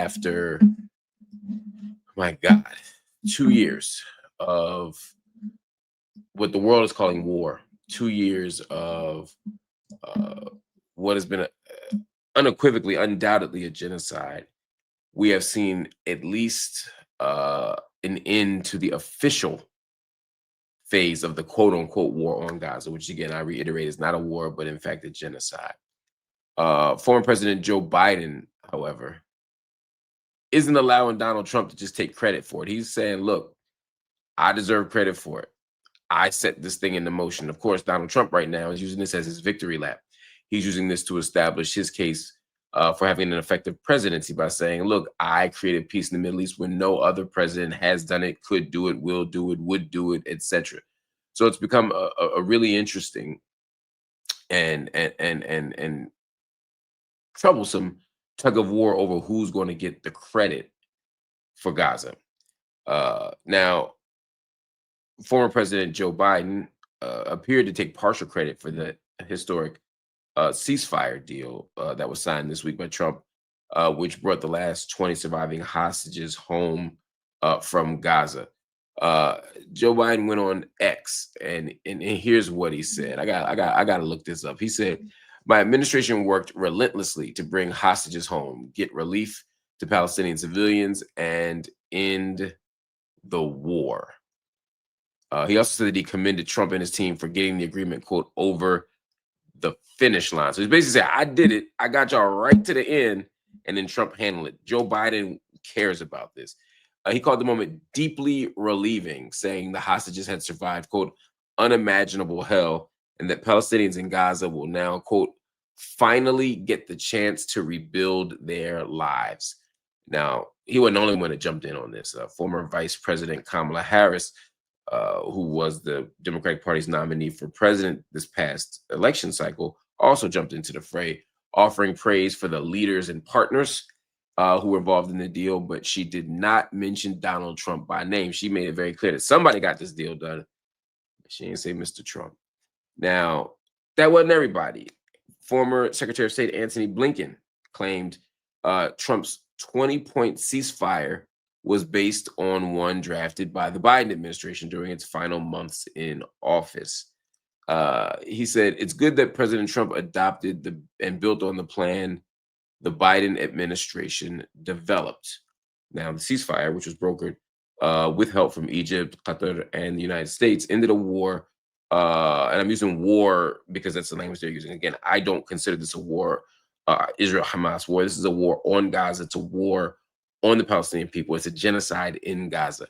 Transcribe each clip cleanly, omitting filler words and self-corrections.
after, my God, 2 years of what the world is calling war, 2 years of what has been unequivocally, undoubtedly a genocide. We have seen at least an end to the official phase of the quote unquote war on Gaza, which again, I reiterate, is not a war, but in fact a genocide. Former President Joe Biden, however, isn't allowing Donald Trump to just take credit for it. He's saying, look, I deserve credit for it. I set this thing into motion. Of course, Donald Trump right now is using this as his victory lap. He's using this to establish his case for having an effective presidency by saying, look, I created peace in the Middle East when no other president has done it, could do it, will do it, would do it, etc. So it's become a really interesting and troublesome tug of war over who's going to get the credit for Gaza. Now, former President Joe Biden appeared to take partial credit for the historic ceasefire deal that was signed this week by Trump, which brought the last 20 surviving hostages home from Gaza. Joe Biden went on X, and here's what he said. I got to look this up. He said, "My administration worked relentlessly to bring hostages home, get relief to Palestinian civilians, and end the war." He also said that he commended Trump and his team for getting the agreement, quote, over the finish line. So he's basically saying, I did it. I got y'all right to the end. And then Trump handled it. Joe Biden cares about this. He called the moment deeply relieving, saying the hostages had survived, quote, unimaginable hell, and that Palestinians in Gaza will now, quote, finally get the chance to rebuild their lives. Now, he wasn't the only one that jumped in on this. Former Vice President Kamala Harris, who was the Democratic Party's nominee for president this past election cycle, also jumped into the fray, offering praise for the leaders and partners who were involved in the deal, but she did not mention Donald Trump by name. She made it very clear that somebody got this deal done. She didn't say Mr. Trump. Now, that wasn't everybody. Former Secretary of State Antony Blinken claimed Trump's 20-point ceasefire was based on one drafted by the Biden administration during its final months in office. He said, it's good that President Trump adopted and built on the plan the Biden administration developed. Now, the ceasefire, which was brokered with help from Egypt, Qatar, and the United States, ended a war. And I'm using war because that's the language they're using. Again, I don't consider this a war, Israel-Hamas war. This is a war on Gaza. It's a war on the Palestinian people. It's a genocide in Gaza.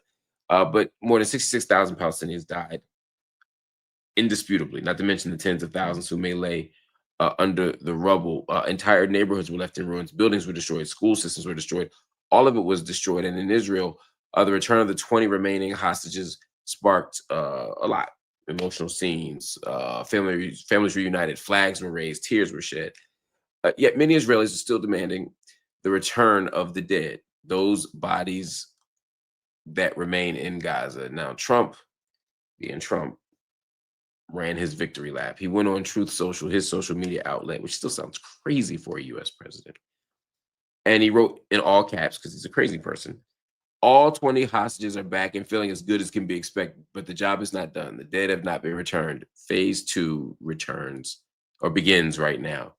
But more than 66,000 Palestinians died, indisputably, not to mention the tens of thousands who may lay under the rubble. Entire neighborhoods were left in ruins. Buildings were destroyed. School systems were destroyed. All of it was destroyed. And in Israel, the return of the 20 remaining hostages sparked a lot. Emotional scenes, families reunited, flags were raised, tears were shed. Yet many Israelis are still demanding the return of the dead, those bodies that remain in Gaza. Now, Trump, being Trump, ran his victory lap. He went on Truth Social, his social media outlet, which still sounds crazy for a US president. And he wrote in all caps, because he's a crazy person, all 20 hostages are back and feeling as good as can be expected, but the job is not done. The dead have not been returned. Phase 2 returns or begins right now.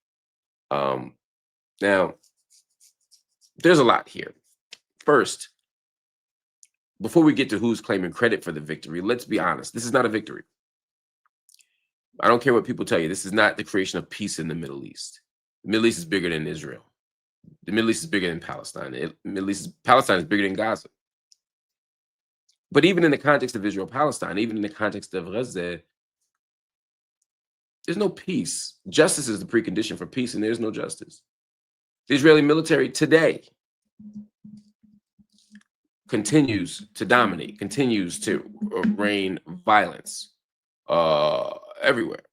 Now, there's a lot here. First, before we get to who's claiming credit for the victory, let's be honest. This is not a victory. I don't care what people tell you. This is not the creation of peace in the Middle East. The Middle East is bigger than Israel. The Middle East is bigger than Palestine. Palestine is bigger than Gaza. But even in the context of Israel-Palestine, even in the context of Gaza, there's no peace. Justice is the precondition for peace, and there's no justice. The Israeli military today continues to dominate, continues to rain violence everywhere.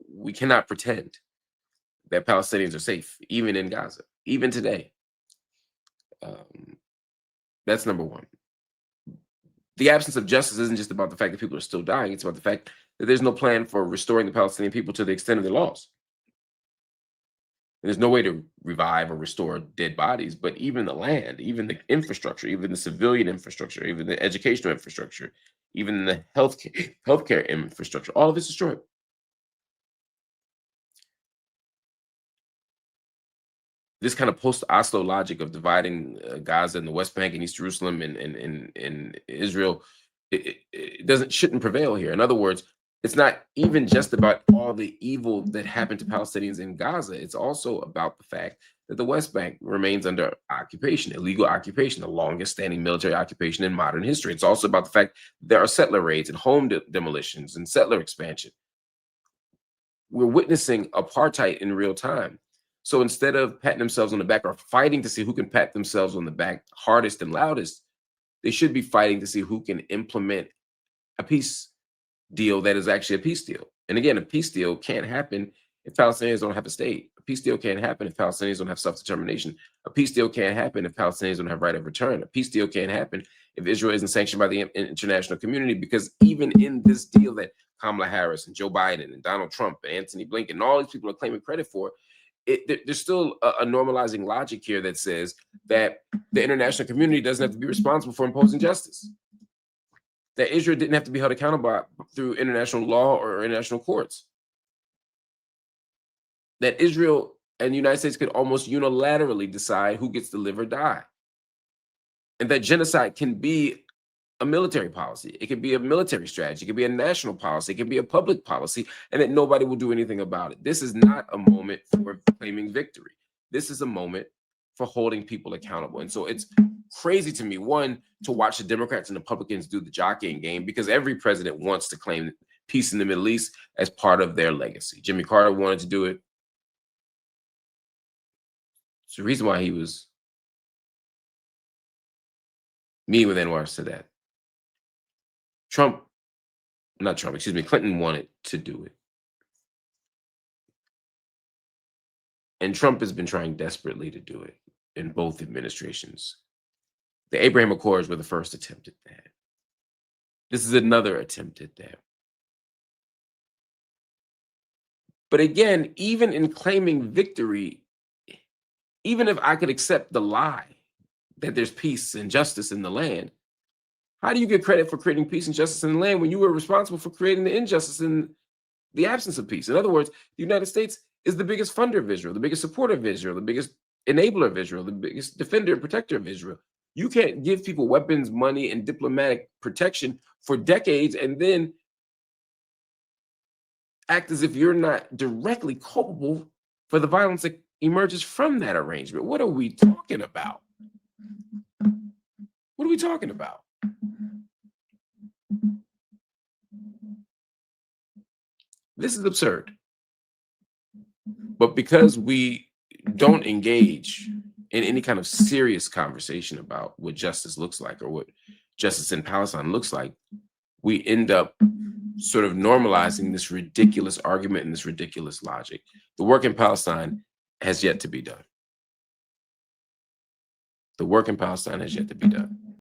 We cannot pretend that Palestinians are safe, even in Gaza, even today. That's number one. The absence of justice isn't just about the fact that people are still dying. It's about the fact that there's no plan for restoring the Palestinian people to the extent of their loss. There's no way to revive or restore dead bodies, but even the land, even the infrastructure, even the civilian infrastructure, even the educational infrastructure, even the healthcare infrastructure, all of it's destroyed. This kind of post-Oslo logic of dividing Gaza and the West Bank and East Jerusalem and Israel, it doesn't shouldn't prevail here. In other words, it's not even just about all the evil that happened to Palestinians in Gaza. It's also about the fact that the West Bank remains under occupation, illegal occupation, the longest standing military occupation in modern history. It's also about the fact there are settler raids and home demolitions and settler expansion. We're witnessing apartheid in real time. So instead of patting themselves on the back or fighting to see who can pat themselves on the back hardest and loudest, they should be fighting to see who can implement a peace deal that is actually a peace deal. And again, a peace deal can't happen if Palestinians don't have a state. A peace deal can't happen if Palestinians don't have self-determination. A peace deal can't happen if Palestinians don't have right of return. A peace deal can't happen if Israel isn't sanctioned by the international community, because even in this deal that Kamala Harris and Joe Biden and Donald Trump and Anthony Blinken and all these people are claiming credit for, there's still a normalizing logic here that says that the international community doesn't have to be responsible for imposing justice, that Israel didn't have to be held accountable through international law or international courts, that Israel and the United States could almost unilaterally decide who gets to live or die, and that genocide can be a military policy. It can be a military strategy. It can be a national policy. It can be a public policy, and that nobody will do anything about it. This is not a moment for claiming victory. This is a moment for holding people accountable. And so it's crazy to me, one, to watch the Democrats and the Republicans do the jockeying game, because every president wants to claim peace in the Middle East as part of their legacy. Jimmy Carter wanted to do it. It's the reason why he was meeting with Anwar Sadat. Clinton wanted to do it. And Trump has been trying desperately to do it in both administrations. The Abraham Accords were the first attempt at that. This is another attempt at that. But again, even in claiming victory, even if I could accept the lie that there's peace and justice in the land, how do you get credit for creating peace and justice in the land when you were responsible for creating the injustice in the absence of peace? In other words, the United States is the biggest funder of Israel, the biggest supporter of Israel, the biggest enabler of Israel, the biggest defender and protector of Israel. You can't give people weapons, money, and diplomatic protection for decades and then act as if you're not directly culpable for the violence that emerges from that arrangement. What are we talking about? What are we talking about? This is absurd. But because we don't engage in any kind of serious conversation about what justice looks like or what justice in Palestine looks like, we end up sort of normalizing this ridiculous argument and this ridiculous logic. The work in Palestine has yet to be done. The work in Palestine has yet to be done.